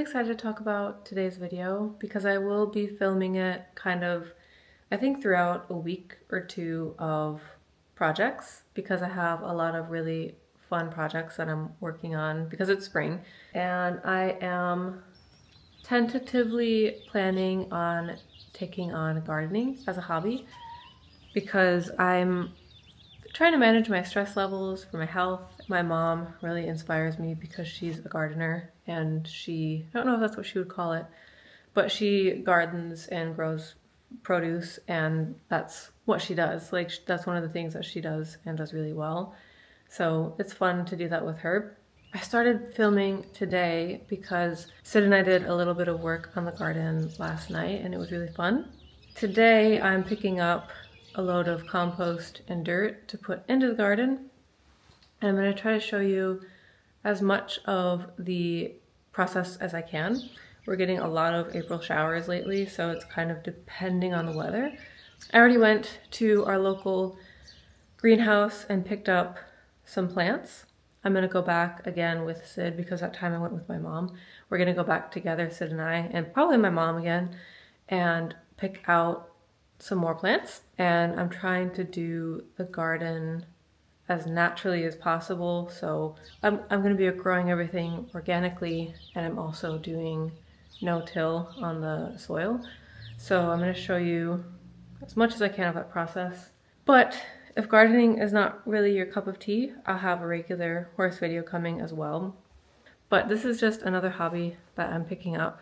excited to talk about today's video because I will be filming it I think throughout a week or two of projects because I have a lot of really fun projects that I'm working on because it's spring, and I am tentatively planning on taking on gardening as a hobby because I'm trying to manage my stress levels for my health. My mom really inspires me because she's a gardener, and I don't know if that's what she would call it, but she gardens and grows produce, and that's what she does. Like, that's one of the things that she does and does really well. So it's fun to do that with her. I started filming today because Sid and I did a little bit of work on the garden last night, and it was really fun. Today I'm picking up a load of compost and dirt to put into the garden, and I'm going to try to show you as much of the process as I can. We're getting a lot of April showers lately, so it's kind of depending on the weather. I already went to our local greenhouse and picked up some plants. I'm going to go back again with Sid because that time I went with my mom. We're going to go back together, Sid and I, and probably my mom again, and pick out some more plants. And I'm trying to do the garden as naturally as possible. So I'm going to be growing everything organically, and I'm also doing no-till on the soil. So I'm going to show you as much as I can of that process. But if gardening is not really your cup of tea, I'll have a regular horse video coming as well. But this is just another hobby that I'm picking up,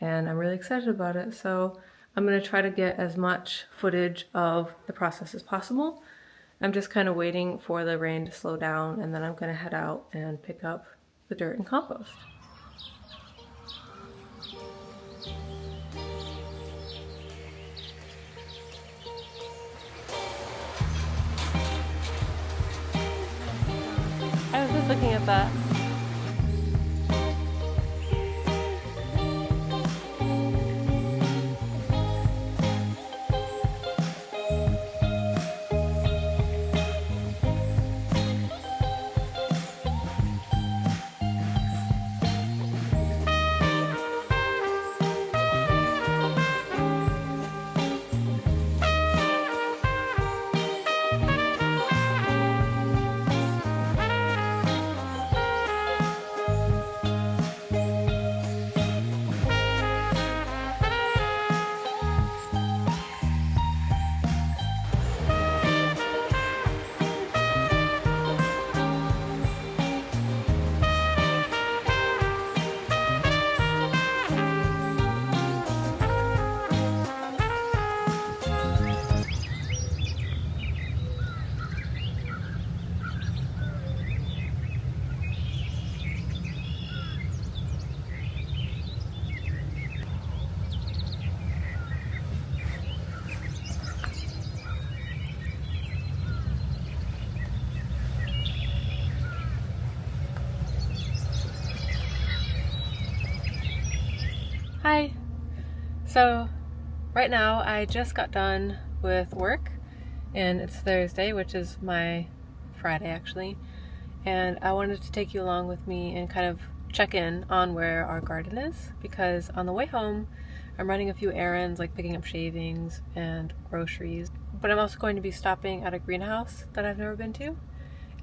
and I'm really excited about it. So I'm going to try to get as much footage of the process as possible. I'm just kind of waiting for the rain to slow down, and then I'm going to head out and pick up the dirt and compost. I was just looking at that. Hi! So right now I just got done with work, and it's Thursday, which is my Friday actually, and I wanted to take you along with me and kind of check in on where our garden is, because on the way home I'm running a few errands like picking up shavings and groceries, but I'm also going to be stopping at a greenhouse that I've never been to,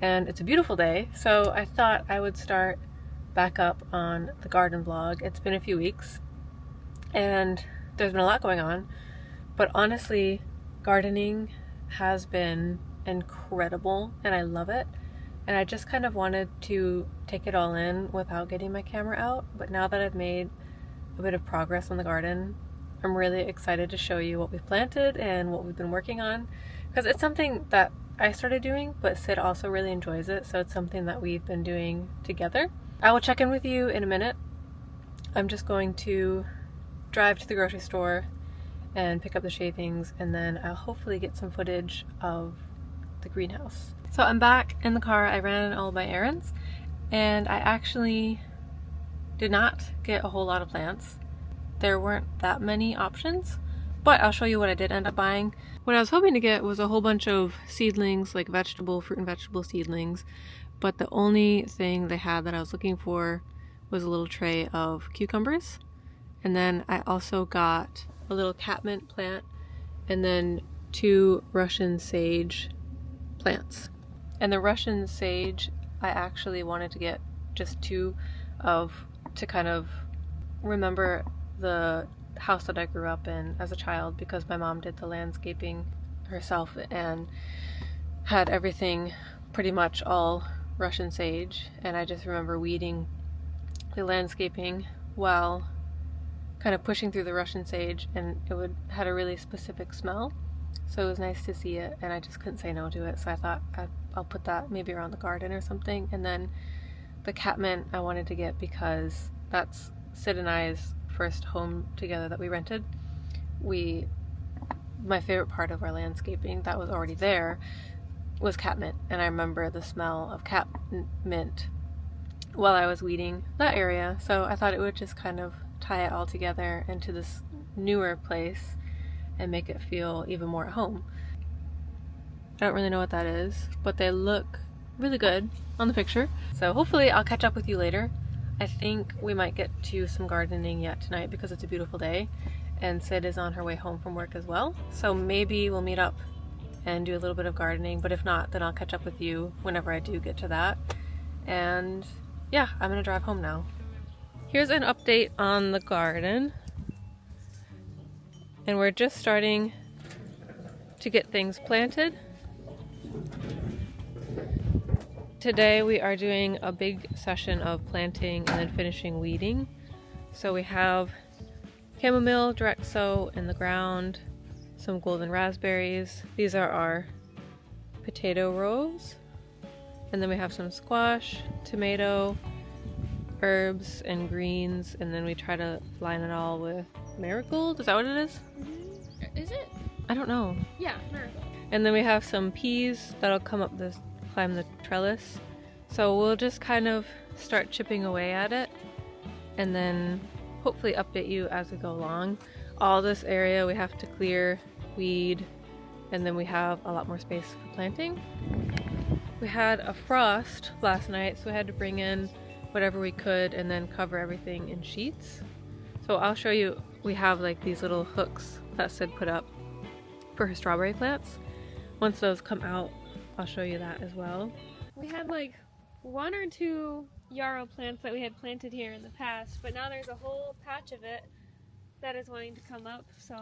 and it's a beautiful day, so I thought I would start back up on the garden vlog. It's been a few weeks and there's been a lot going on, but honestly, gardening has been incredible and I love it, and I just kind of wanted to take it all in without getting my camera out. But now that I've made a bit of progress on the garden, I'm really excited to show you what we've planted and what we've been working on, because it's something that I started doing, but Sid also really enjoys it, so it's something that we've been doing together. I will check in with you in a minute. I'm just going to drive to the grocery store and pick up the shavings, and then I'll hopefully get some footage of the greenhouse. So I'm back in the car. I ran all of my errands, and I actually did not get a whole lot of plants. There weren't that many options, but I'll show you what I did end up buying. What I was hoping to get was a whole bunch of seedlings, like fruit and vegetable seedlings, but the only thing they had that I was looking for was a little tray of cucumbers. And then I also got a little catmint plant and then 2 Russian sage plants. And the Russian sage, I actually wanted to get just 2 of to kind of remember the house that I grew up in as a child, because my mom did the landscaping herself and had everything pretty much all Russian sage, and I just remember weeding the landscaping while kind of pushing through the Russian sage, and it had a really specific smell, so it was nice to see it, and I just couldn't say no to it, so I thought I'll put that maybe around the garden or something. And then the catmint I wanted to get because that's Sid and I's first home together that we rented. My favorite part of our landscaping that was already there was catmint, and I remember the smell of catmint while I was weeding that area, so I thought it would just kind of tie it all together into this newer place and make it feel even more at home. I don't really know what that is, but they look really good on the picture, so hopefully I'll catch up with you later. I think we might get to some gardening yet tonight because it's a beautiful day, and Sid is on her way home from work as well, so maybe we'll meet up and do a little bit of gardening, but if not, then I'll catch up with you whenever I do get to that. And yeah, I'm gonna drive home now. Here's an update on the garden, and we're just starting to get things planted. Today we are doing a big session of planting and then finishing weeding. So we have chamomile direct sow in the ground, some golden raspberries. These are our potato rows. And then we have some squash, tomato, herbs, and greens. And then we try to line it all with marigold. Is that what it is? Mm-hmm. Is it? I don't know. Yeah, marigold. And then we have some peas that'll climb the trellis. So we'll just kind of start chipping away at it and then hopefully update you as we go along. All this area we have to clear, weed, and then we have a lot more space for planting. We had a frost last night, so we had to bring in whatever we could and then cover everything in sheets. So I'll show you, we have like these little hooks that Sid put up for her strawberry plants. Once those come out, I'll show you that as well. We had like 1 or 2 yarrow plants that we had planted here in the past, but now there's a whole patch of it that is wanting to come up, so.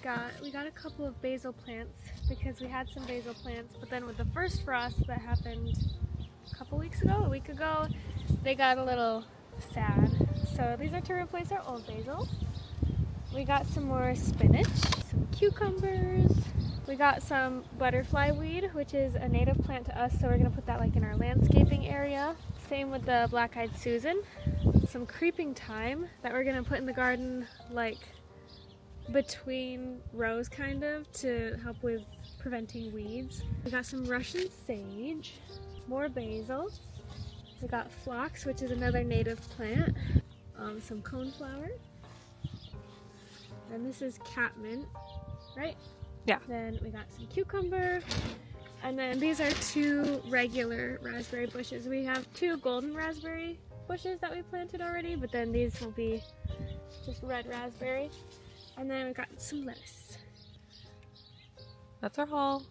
That we got a couple of basil plants because we had some basil plants, but then with the first frost that happened a week ago, they got a little sad. So these are to replace our old basil. We got some more spinach, some cucumbers. We got some butterfly weed, which is a native plant to us, so we're gonna put that like in our landscaping area. Same with the black-eyed Susan. Some creeping thyme that we're gonna put in the garden like between rows kind of to help with preventing weeds. We got some Russian sage, more basil. We got phlox, which is another native plant, some coneflower, and this is catmint, right? Yeah. Then we got some cucumber, and then these are 2 regular raspberry bushes. We have 2 golden raspberry bushes that we planted already, but then these will be just red raspberry. And then we got some lettuce. That's our haul.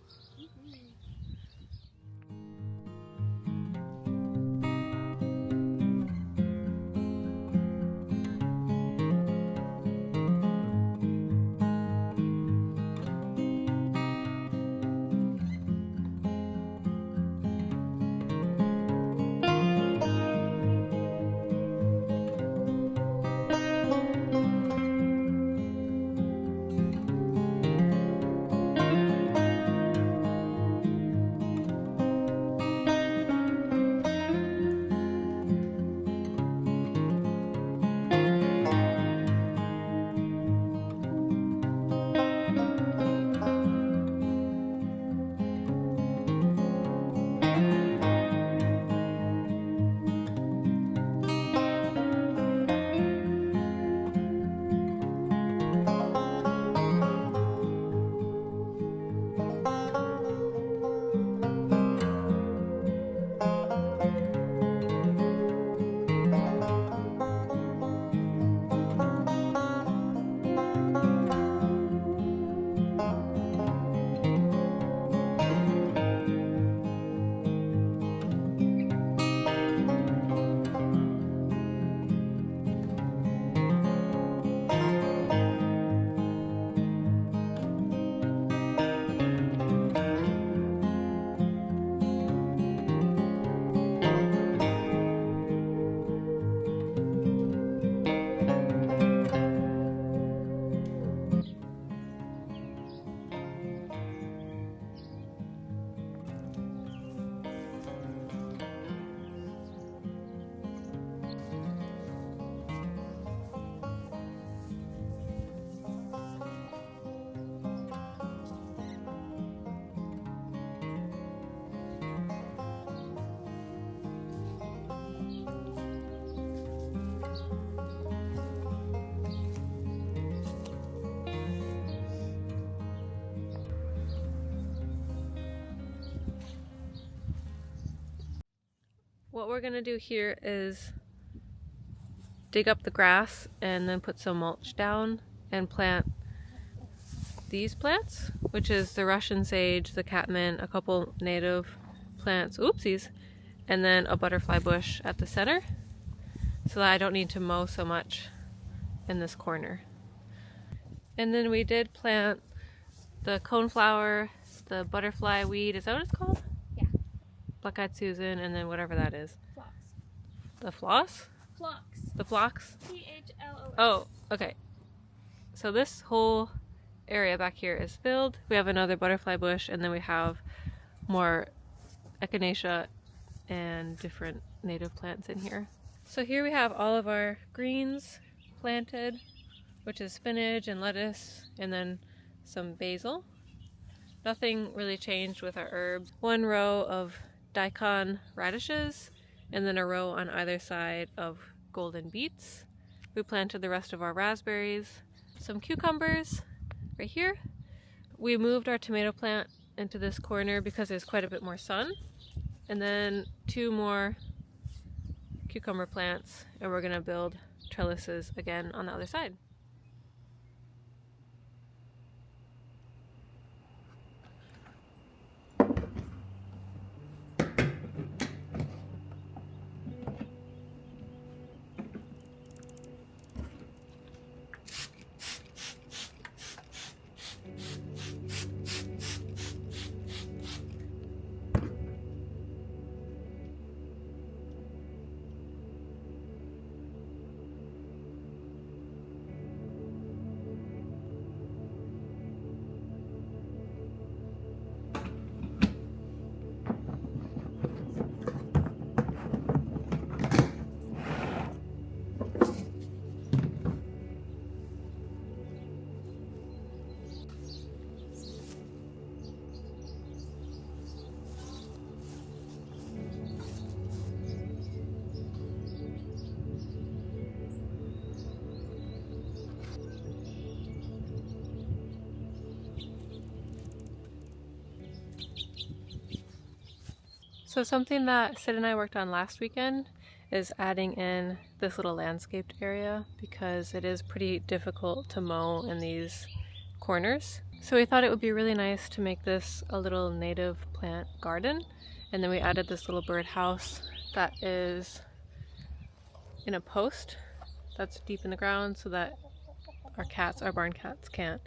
what we're gonna do here is dig up the grass and then put some mulch down and plant these plants, which is the Russian sage, the catmint, a couple native plants, oopsies, and then a butterfly bush at the center, so that I don't need to mow so much in this corner. And then we did plant the coneflower, the butterfly weed, is that what it's called? Yeah. Black-eyed Susan, and then whatever that is. Phlox. The floss? Phlox. The phlox? Phlox. Oh, okay. So this whole area back here is filled. We have another butterfly bush, and then we have more echinacea and different native plants in here. So here we have all of our greens planted, which is spinach and lettuce, and then some basil. Nothing really changed with our herbs. One row of daikon radishes, and then a row on either side of golden beets. We planted the rest of our raspberries, some cucumbers right here. We moved our tomato plant into this corner because there's quite a bit more sun. And then 2 more cucumber plants, and we're gonna build trellises again on the other side. So something that Sid and I worked on last weekend is adding in this little landscaped area, because it is pretty difficult to mow in these corners. So we thought it would be really nice to make this a little native plant garden, and then we added this little bird house that is in a post that's deep in the ground so that our barn cats can't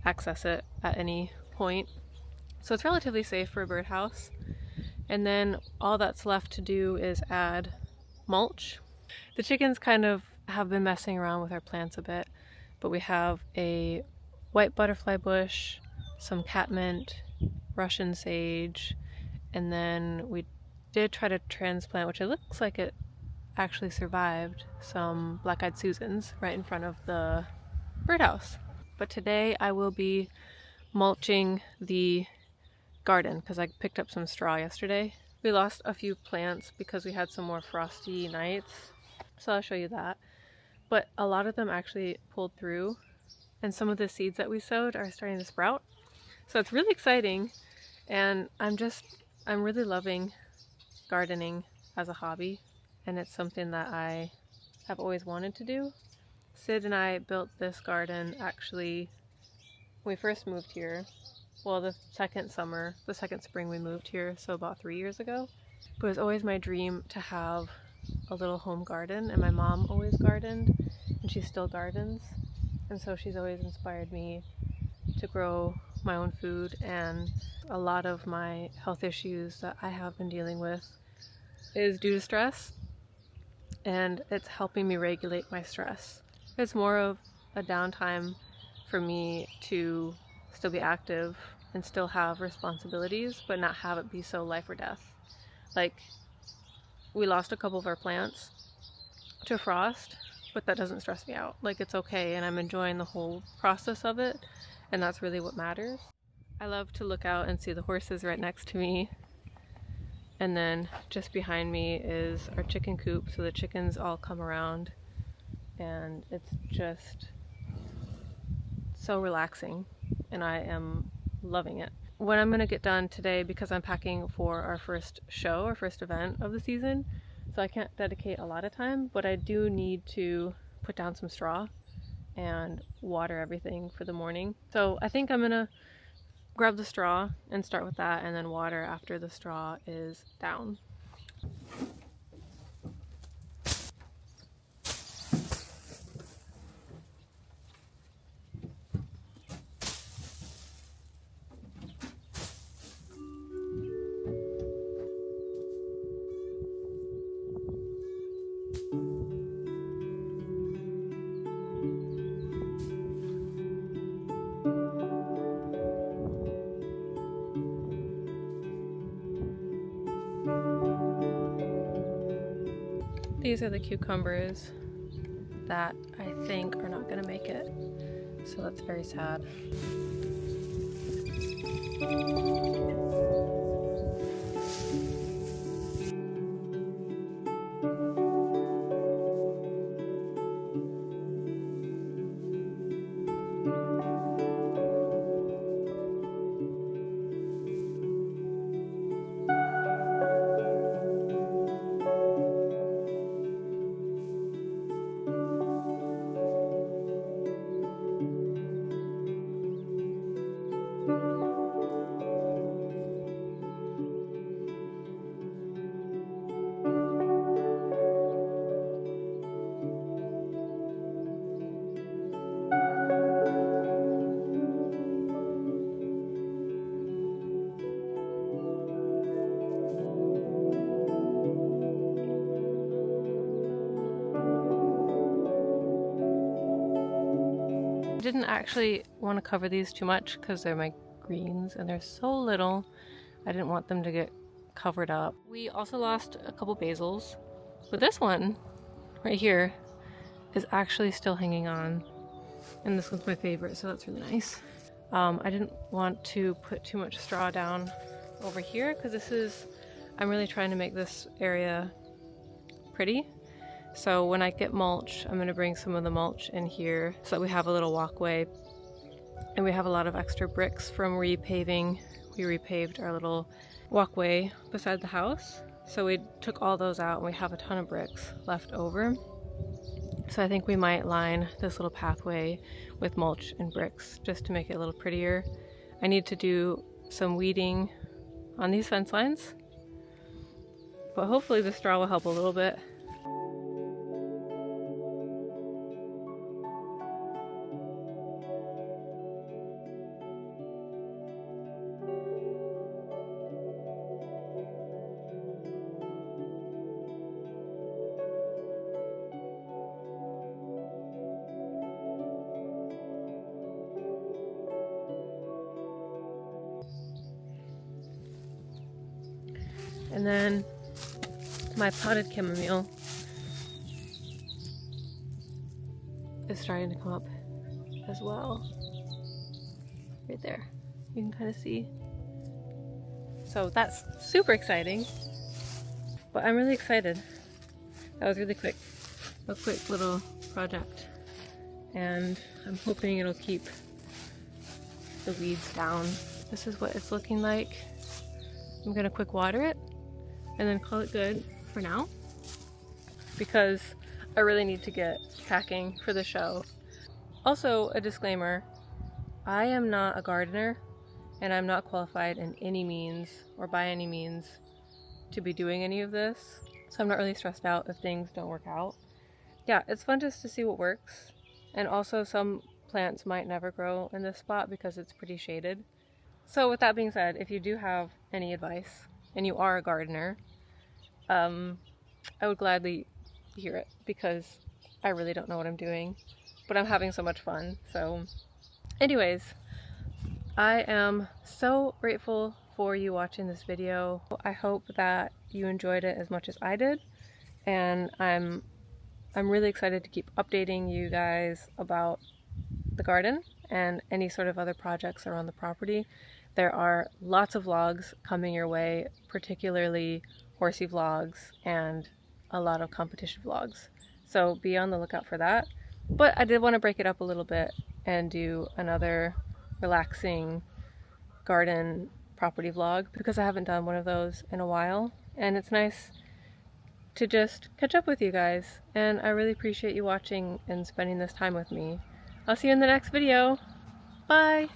access it at any point. So it's relatively safe for a birdhouse. And then all that's left to do is add mulch. The chickens kind of have been messing around with our plants a bit, but we have a white butterfly bush, some catmint, Russian sage, and then we did try to transplant, which it looks like it actually survived, some black-eyed Susans right in front of the birdhouse. But today I will be mulching the garden because I picked up some straw yesterday. We lost a few plants because we had some more frosty nights, so I'll show you that. But a lot of them actually pulled through, and some of the seeds that we sowed are starting to sprout. So it's really exciting, and I'm really loving gardening as a hobby, and it's something that I have always wanted to do. Sid and I built this garden actually when we first moved here. Well, the second spring we moved here, so about 3 years ago. But it was always my dream to have a little home garden, and my mom always gardened, and she still gardens, and so she's always inspired me to grow my own food. And a lot of my health issues that I have been dealing with is due to stress, and it's helping me regulate my stress. It's more of a downtime for me to still be active and still have responsibilities, but not have it be so life or death. Like, we lost a couple of our plants to frost, but that doesn't stress me out. Like, it's okay, and I'm enjoying the whole process of it, and that's really what matters. I love to look out and see the horses right next to me, and then just behind me is our chicken coop, so the chickens all come around, and it's just so relaxing, and I am loving it. What I'm going to get done today, because I'm packing for our first event of the season, so I can't dedicate a lot of time, but I do need to put down some straw and water everything for the morning. So I think I'm gonna grab the straw and start with that, and then water after the straw is down. These are the cucumbers that I think are not gonna make it, so that's very sad. I didn't actually want to cover these too much because they're my greens and they're so little. I didn't want them to get covered up. We also lost a couple basils, but this one right here is actually still hanging on, and this one's my favorite, so that's really nice. I didn't want to put too much straw down over here because I'm really trying to make this area pretty. So when I get mulch, I'm gonna bring some of the mulch in here so that we have a little walkway. And we have a lot of extra bricks from repaving. We repaved our little walkway beside the house. So we took all those out and we have a ton of bricks left over. So I think we might line this little pathway with mulch and bricks just to make it a little prettier. I need to do some weeding on these fence lines, but hopefully the straw will help a little bit. And then my potted chamomile is starting to come up as well. Right there. You can kind of see. So that's super exciting. But I'm really excited. That was really quick. A quick little project. And I'm hoping it'll keep the weeds down. This is what it's looking like. I'm gonna quick water it and then call it good for now, because I really need to get packing for the show. Also, a disclaimer, I am not a gardener and I'm not qualified in any means or by any means to be doing any of this, so I'm not really stressed out if things don't work out. Yeah, it's fun just to see what works, and also some plants might never grow in this spot because it's pretty shaded. So with that being said, if you do have any advice and you are a gardener, I would gladly hear it, because I really don't know what I'm doing, but I'm having so much fun. So anyways, I am so grateful for you watching this video. I hope that you enjoyed it as much as I did, and I'm really excited to keep updating you guys about the garden and any sort of other projects around the property. There are lots of vlogs coming your way, particularly horsey vlogs and a lot of competition vlogs. So be on the lookout for that. But I did want to break it up a little bit and do another relaxing garden property vlog, because I haven't done one of those in a while. And it's nice to just catch up with you guys, and I really appreciate you watching and spending this time with me. I'll see you in the next video. Bye!